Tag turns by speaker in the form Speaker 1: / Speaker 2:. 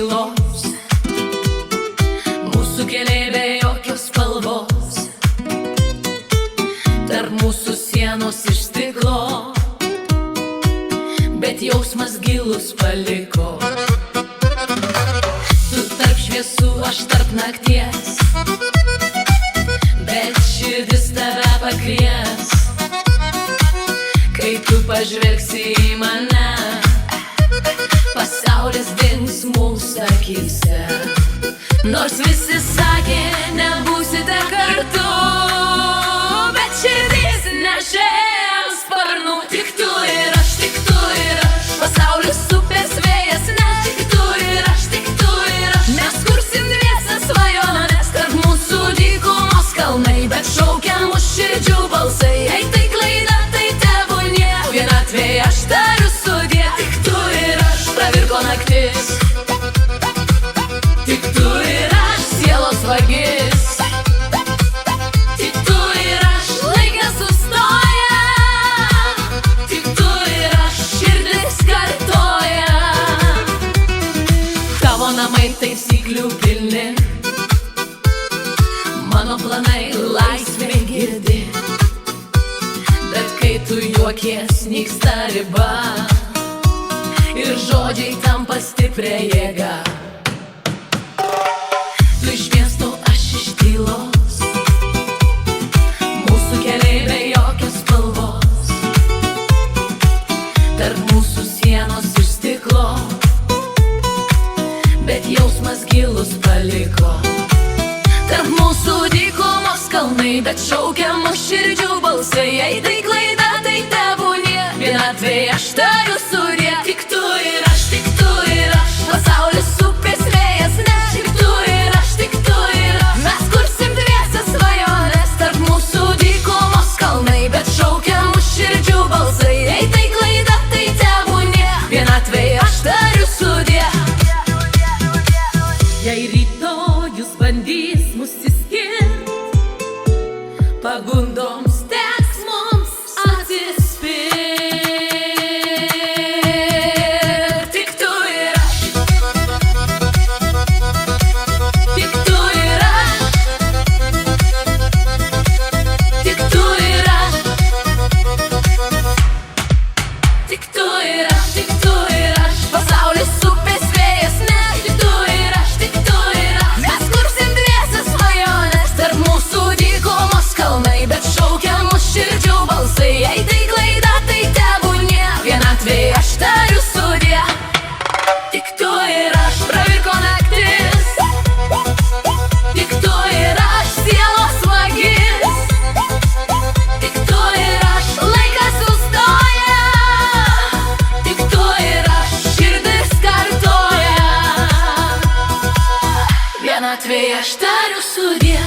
Speaker 1: tylos, mūsų keliai be jokios spalvos, tarp mūsų sienos iš stiklo, bet jausmas gilus paliko. Tu tarp šviesų, aš tarp nakties, bet širdis tave pakvies. Kai tu pažvelgsi į mane, pasaulis dings mūsų akyse. Nors visi sakė, nebūsite kartu, bet širdis nežės sparnų. Tik tu ir aš, tik tu ir aš, pasaulis upės vėjas, ne tik tu ir aš, tik tu ir aš. Mes kursim dviese svajones, tarp mūsų dykumos kalnai, bet šaukia mūsų širdžių balsai. Jei tai klaida, tai tebūnie, vienatvėje aš tariu sudie. Tik tu ir aš, pravirko naktis, tik tu ir aš, sielos vagis. Tik tu ir aš, laikas sustoja, tik tu ir aš, širdis kartoja. Tavo namai taisyklių pilni, mano planai laisvė girdi, bet kai tu juokies, nyksta riba ir žodžiai tampa stipria jėga. Tu iš miesto, aš iš tylos, mūsų keliai be jokios spalvos, tarp mūsų sienos iš stiklo, bet jausmas gilus paliko. Tarp mūsų dykumos kalnai, bet šaukia mūsų širdžių balsai. Jei tai klaida, tai tebūnie, vienatvėje aš tariu sudie. Tik tu ir aš, tik tu ir aš, pasaulis upės vėjas, ne tik tu ir aš, tik tu ir aš. Mes kursim dviese svajones, tarp mūsų dykumos kalnai, bet šaukia mūsų širdžių balsai. Jei tai klaida, tai tebūnie, vienatvėje aš tariu sudie. Jei rytojus bandys mus išskirt, pagundoms teks mums atsispirt. Tik tu ir aš, tik tu ir aš, tik tu ir aš, tik tu ir aš, tik tu ir aš, pasaulis upės vėjas, ne tik tu ir aš, tik tu ir aš. Mes kursim dviese svajones, tarp mūsų dykumos kalnai, bet šaukia mūsų širdžių balsai. Jei tai klaida, tai tebūnie, vienatvėje aš tariu sudie. Tik tu ir aš, pravirko naktis, tik tu ir aš, sielos vagis. Tik tu ir aš, laikas sustoja, tik tu ir aš, širdis kartoja. Vienatvėje aš tariu sudie.